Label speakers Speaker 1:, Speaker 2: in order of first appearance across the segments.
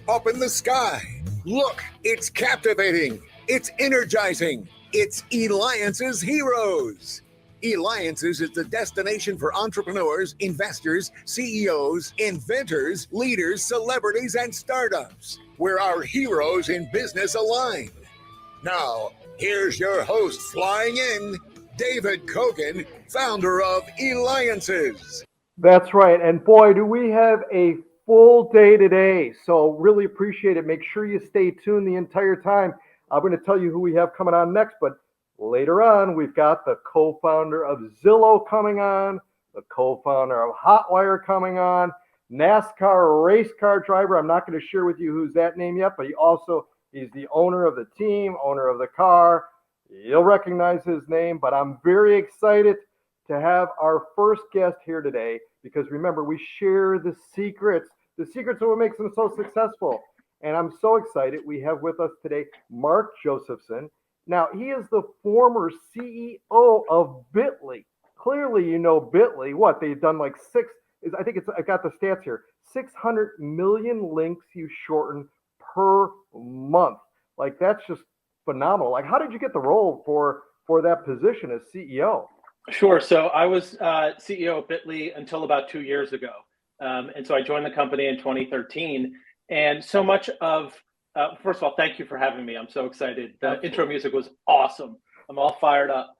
Speaker 1: up in the sky. Look, it's captivating. It's energizing. It's Eliances Heroes. Eliances is the destination for entrepreneurs, investors, CEOs, inventors, leaders, celebrities, and startups, where our heroes in business align. Now, here's your host flying in, David Cogan, founder of Eliances.
Speaker 2: That's right. And boy, do we have a full day today. So really appreciate it. Make sure you stay tuned the entire time. I'm going to tell you who we have coming on next, but later on, we've got the co-founder of Zillow coming on, the co-founder of Hotwire coming on, NASCAR race car driver. I'm not going to share with you who's that name yet, but he's the owner of the team, owner of the car. You'll recognize his name, but I'm very excited to have our first guest here today because remember, we share the secrets of what makes them so successful. And I'm so excited. We have with us today Mark Josephson. Now, he is the former CEO of Bitly. Clearly, you know Bitly. What, they've done like I got the stats here, 600 million links you shorten per month. Like, that's just phenomenal. Like, how did you get the role for that position as CEO?
Speaker 3: Sure. So I was CEO of Bitly until about 2 years ago. And so I joined the company in 2013. And so much of, first of all, thank you for having me. I'm so excited. The
Speaker 2: Absolutely.
Speaker 3: Intro music was awesome. I'm all fired up.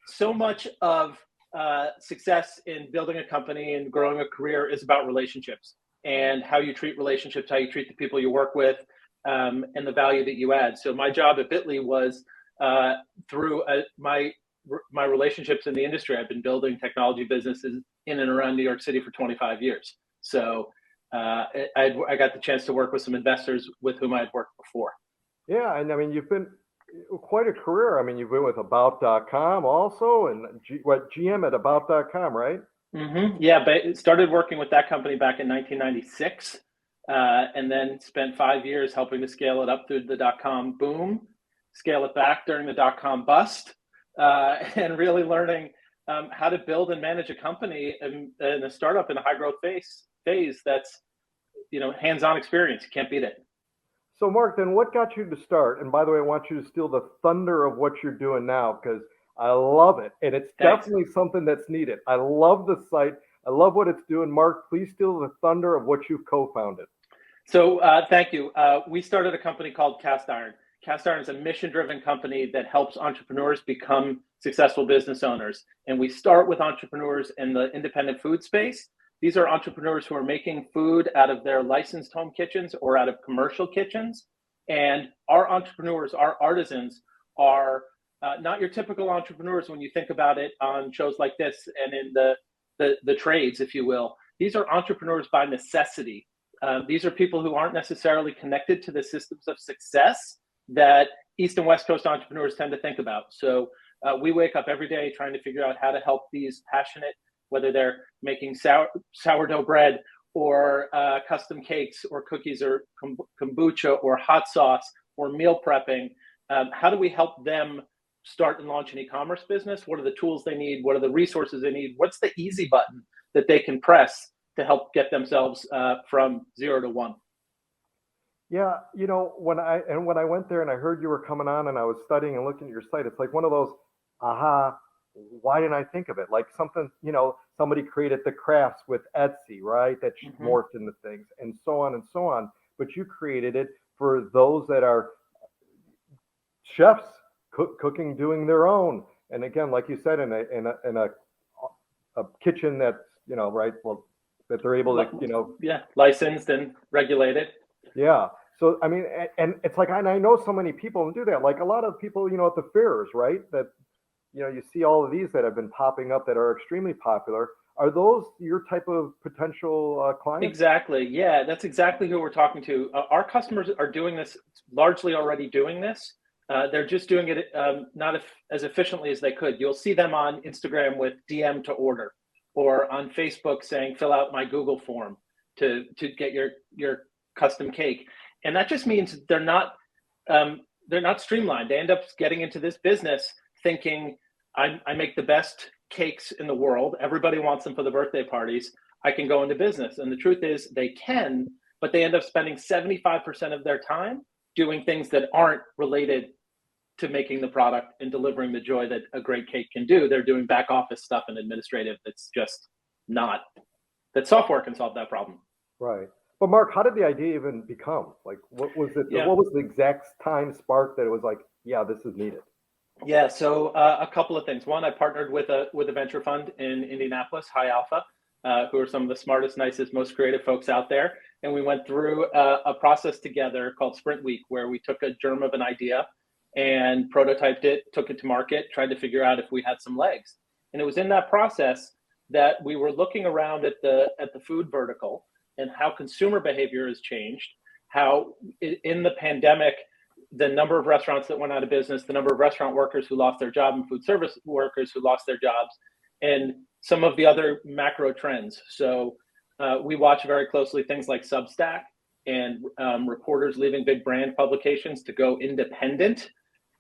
Speaker 3: So much of success in building a company and growing a career is about relationships and how you treat relationships, how you treat the people you work with, and the value that you add. So my job at Bitly was through my relationships in the industry. I've been building technology businesses in and around New York City for 25 years. So I got the chance to work with some investors with whom I had worked before.
Speaker 2: Yeah, and I mean, you've been quite a career. I mean, you've been with About.com also, and GM at About.com, right?
Speaker 3: Mm-hmm. Yeah, but started working with that company back in 1996, and then spent 5 years helping to scale it up through the dot-com boom, scale it back during the dot-com bust, and really learning how to build and manage a company in a startup in a high growth phase that's, hands-on experience. You can't beat it.
Speaker 2: So Mark, then what got you to start? And by the way, I want you to steal the thunder of what you're doing now because I love it. And it's
Speaker 3: Thanks.
Speaker 2: Definitely something that's needed. I love the site. I love what it's doing. Mark, please steal the thunder of what you've co-founded.
Speaker 3: So thank you. We started a company called Castiron. Castiron is a mission-driven company that helps entrepreneurs become successful business owners. And we start with entrepreneurs in the independent food space. These are entrepreneurs who are making food out of their licensed home kitchens or out of commercial kitchens. And our entrepreneurs, our artisans, are not your typical entrepreneurs when you think about it on shows like this and in the trades, if you will. These are entrepreneurs by necessity. These are people who aren't necessarily connected to the systems of success that East and West Coast entrepreneurs tend to think about. So we wake up every day trying to figure out how to help these passionate, whether they're making sourdough bread or custom cakes or cookies or kombucha or hot sauce or meal prepping. How do we help them start and launch an e-commerce business? What are the tools they need? What are the resources they need? What's the easy button that they can press to help get themselves from 0 to 1?
Speaker 2: Yeah, when I went there and I heard you were coming on and I was studying and looking at your site, it's like one of those, why didn't I think of it? Like something, somebody created the crafts with Etsy, right? That morphed into things and so on and so on. But you created it for those that are chefs cooking, doing their own. And again, like you said, in a kitchen that's, right, well, that they're able to,
Speaker 3: Yeah, licensed and regulated.
Speaker 2: Yeah. So, I mean, and it's like, and I know so many people who do that. Like a lot of people, at the fairs, right? That, you see all of these that have been popping up that are extremely popular. Are those your type of potential clients?
Speaker 3: Exactly. Yeah, that's exactly who we're talking to. Our customers are doing this, largely already doing this. They're just doing it not as efficiently as they could. You'll see them on Instagram with DM to order, or on Facebook saying, fill out my Google form to get your custom cake. And that just means they're not streamlined. They end up getting into this business thinking, I make the best cakes in the world. Everybody wants them for the birthday parties. I can go into business. And the truth is they can, but they end up spending 75% of their time doing things that aren't related to making the product and delivering the joy that a great cake can do. They're doing back office stuff and administrative that's just not, that software can solve that problem.
Speaker 2: Right. But Mark, how did the idea even become? Like, what was it?
Speaker 3: Yeah.
Speaker 2: What was the exact time spark that it was like, yeah, this is needed?
Speaker 3: Yeah, so a couple of things. One, I partnered with a venture fund in Indianapolis, High Alpha, who are some of the smartest, nicest, most creative folks out there. And we went through a process together called Sprint Week, where we took a germ of an idea and prototyped it, took it to market, tried to figure out if we had some legs. And it was in that process that we were looking around at the food vertical and how consumer behavior has changed, how in the pandemic, the number of restaurants that went out of business, the number of restaurant workers who lost their job and food service workers who lost their jobs, and some of the other macro trends. So we watch very closely things like Substack and reporters leaving big brand publications to go independent.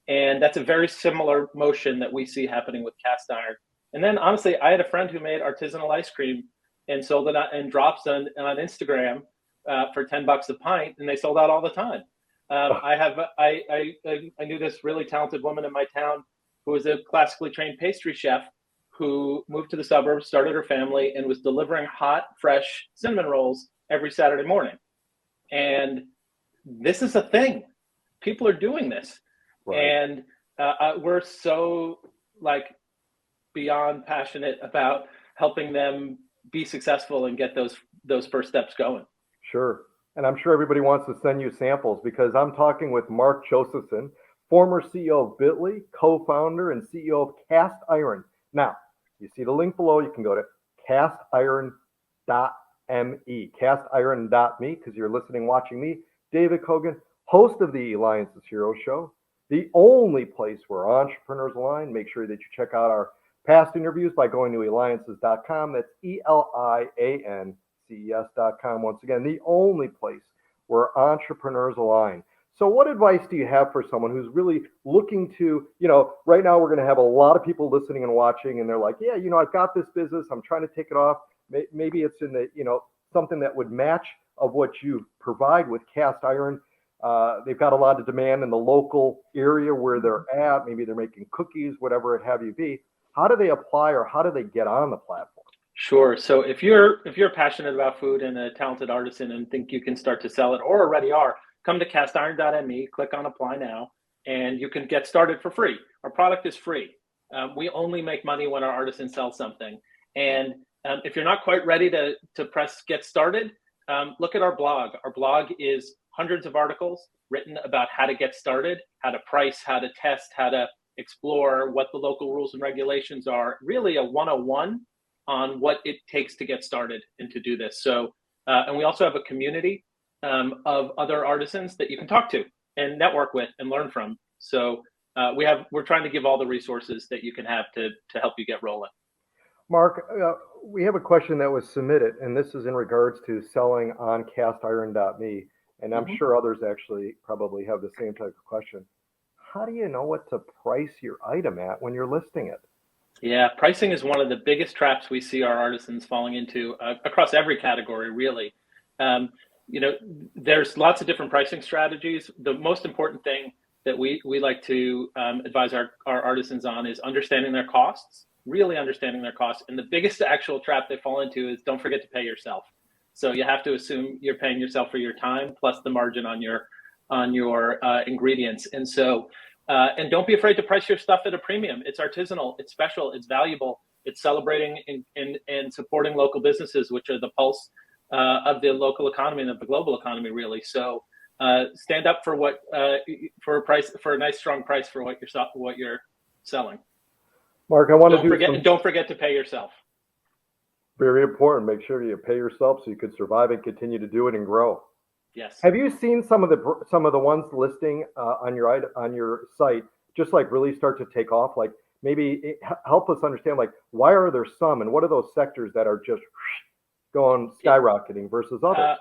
Speaker 3: And that's a very similar motion that we see happening with cast iron. And then honestly, I had a friend who made artisanal ice cream and sold it in drops on Instagram for $10 a pint, and they sold out all the time. I knew this really talented woman in my town who was a classically trained pastry chef who moved to the suburbs, started her family, and was delivering hot, fresh cinnamon rolls every Saturday morning. And this is a thing. People are doing this. Right. And we're so beyond passionate about helping them be successful and get those first steps going.
Speaker 2: Sure. And I'm sure everybody wants to send you samples because I'm talking with Mark Josephson, former CEO of Bitly, co-founder and CEO of Cast Iron. Now, you see the link below. You can go to castiron.me, castiron.me, because you're listening, watching me, David Cogan, host of the Eliances Hero Show, the only place where entrepreneurs align. Make sure that you check out our past interviews by going to Eliances.com. That's ELIANCES.com. Once again, the only place where entrepreneurs align. So what advice do you have for someone who's really looking to, right now we're going to have a lot of people listening and watching, and they're like, yeah, I've got this business, I'm trying to take it off. Maybe it's in the, something that would match of what you provide with cast iron. They've got a lot of demand in the local area where they're at. Maybe they're making cookies, whatever it have you be. How do they apply, or how do they get on the platform?
Speaker 3: Sure. So if you're passionate about food and a talented artisan and think you can start to sell it, or already are, come to castiron.me, click on apply now, and you can get started for free. Our product is free. We only make money when our artisan sells something. And if you're not quite ready to press get started, look at our blog. Our blog is hundreds of articles written about how to get started, how to price, how to test, how to explore what the local rules and regulations are. Really a 101 on what it takes to get started and to do this. So, and we also have a community of other artisans that you can talk to and network with and learn from. So we're trying to give all the resources that you can have to help you get rolling.
Speaker 2: Mark, we have a question that was submitted, and this is in regards to selling on castiron.me. And I'm sure others actually probably have the same type of question. How do you know what to price your item at when you're listing it?
Speaker 3: Yeah, pricing is one of the biggest traps we see our artisans falling into across every category, really. There's lots of different pricing strategies. The most important thing that we like to advise our artisans on is understanding their costs, really understanding their costs. And the biggest actual trap they fall into is don't forget to pay yourself. So you have to assume you're paying yourself for your time plus the margin on your ingredients. And so, and don't be afraid to price your stuff at a premium. It's artisanal, it's special, it's valuable, it's celebrating and supporting local businesses, which are the pulse of the local economy and of the global economy, really. So stand up for a nice strong price for what you're selling.
Speaker 2: Mark, I want to
Speaker 3: don't forget to pay yourself.
Speaker 2: Very important. Make sure you pay yourself so you can survive and continue to do it and grow.
Speaker 3: Yes.
Speaker 2: Have you seen some of the ones listing on your site just really start to take off? Like maybe help us understand why are there some, and what are those sectors that are just going skyrocketing versus others?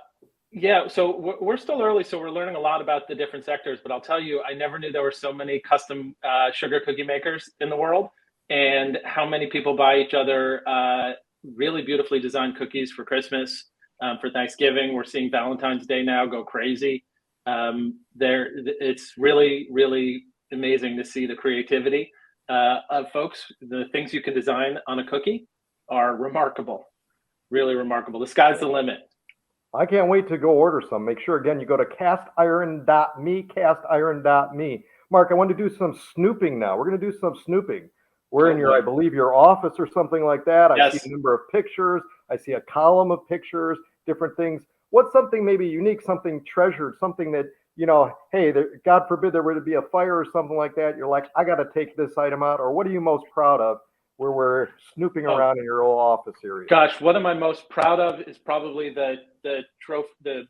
Speaker 3: Yeah, so we're still early, so we're learning a lot about the different sectors. But I'll tell you, I never knew there were so many custom sugar cookie makers in the world, and how many people buy each other really beautifully designed cookies for Christmas. for Thanksgiving. We're seeing Valentine's Day now go crazy. It's really, really amazing to see the creativity of folks. The things you can design on a cookie are remarkable, really remarkable. The sky's the limit.
Speaker 2: I can't wait to go order some. Make sure, again, you go to castiron.me. Mark, I want to do some snooping now. We're going to do some snooping. We're in I believe, your office or something like that. I see a number of pictures. I see a column of pictures, different things. What's something maybe unique, something treasured, something that, hey, God forbid there were to be a fire or something like that. You're like, I got to take this item out. Or what are you most proud of where we're snooping around in your old office area?
Speaker 3: Gosh, what am I most proud of is probably the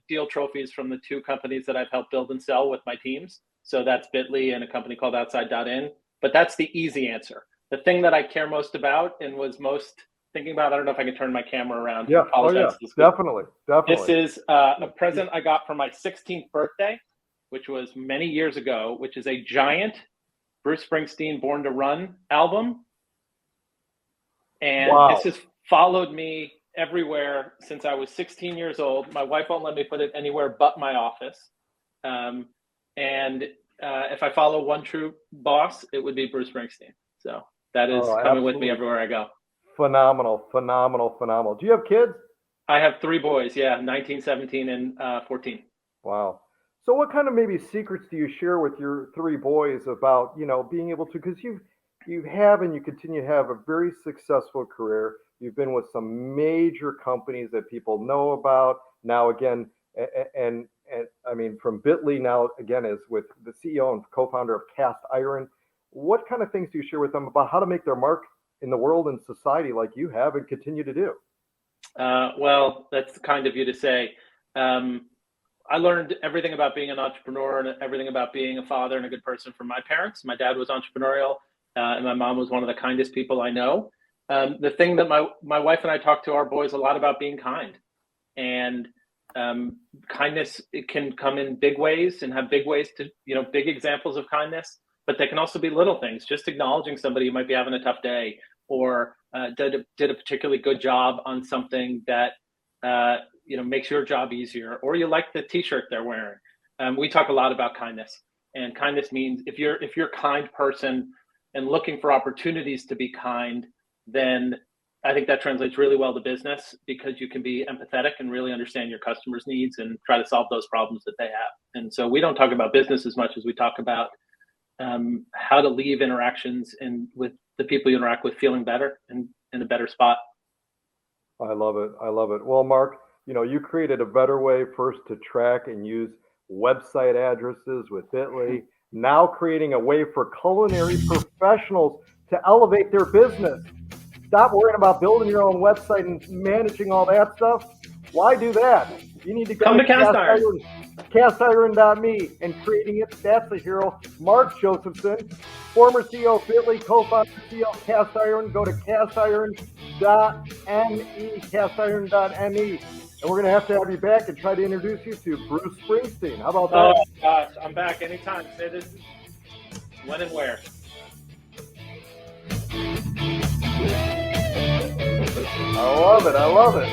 Speaker 3: deal trophies from the two companies that I've helped build and sell with my teams. So that's Bitly and a company called Outside.in. But that's the easy answer. The thing that I care most about and was most thinking about, I don't know if I can turn my camera around.
Speaker 2: Yeah, definitely.
Speaker 3: This is a present I got for my 16th birthday, which was many years ago, which is a giant Bruce Springsteen Born to Run album. And this has followed me everywhere since I was 16 years old. My wife won't let me put it anywhere but my office. If I follow one true boss, it would be Bruce Springsteen. So that is coming with me everywhere I go.
Speaker 2: Phenomenal. Do you have kids?
Speaker 3: I have 3 boys. Yeah, 19, 17, and 14.
Speaker 2: Wow. So what kind of maybe secrets do you share with your 3 boys about, being able to, because you have and you continue to have a very successful career. You've been with some major companies that people know about. Now, again, and I mean, from Bitly now, again, is with the CEO and co-founder of Castiron. What kind of things do you share with them about how to make their mark in the world and society like you have and continue to do?
Speaker 3: Well, that's kind of you to say. I learned everything about being an entrepreneur and everything about being a father and a good person from my parents. My dad was entrepreneurial, and my mom was one of the kindest people I know. The thing that my wife and I talk to our boys a lot about being kind, and kindness, it can come in big ways and have big ways to, big examples of kindness, but they can also be little things, just acknowledging somebody who might be having a tough day or did a particularly good job on something that, makes your job easier, or you like the t-shirt they're wearing. We talk a lot about kindness, and kindness means if you're a kind person and looking for opportunities to be kind, then I think that translates really well to business, because you can be empathetic and really understand your customers' needs and try to solve those problems that they have. And so we don't talk about business as much as we talk about how to leave interactions and with the people you interact with feeling better and in a better spot.
Speaker 2: I love it. Well, Mark, you created a better way first to track and use website addresses with Bitly, now creating a way for culinary professionals to elevate their business. Stop worrying about building your own website and managing all that stuff. Why do that? You need to
Speaker 3: come to Castiron.
Speaker 2: Castiron.me and creating it. That's the hero. Mark Josephson, former CEO of Bitly, co-founder CEO of Castiron. Go to Castiron.me. And we're going to have you back and try to introduce you to Bruce Springsteen. How about that?
Speaker 3: Oh, gosh. I'm back anytime. Say this. When and where.
Speaker 2: I love it.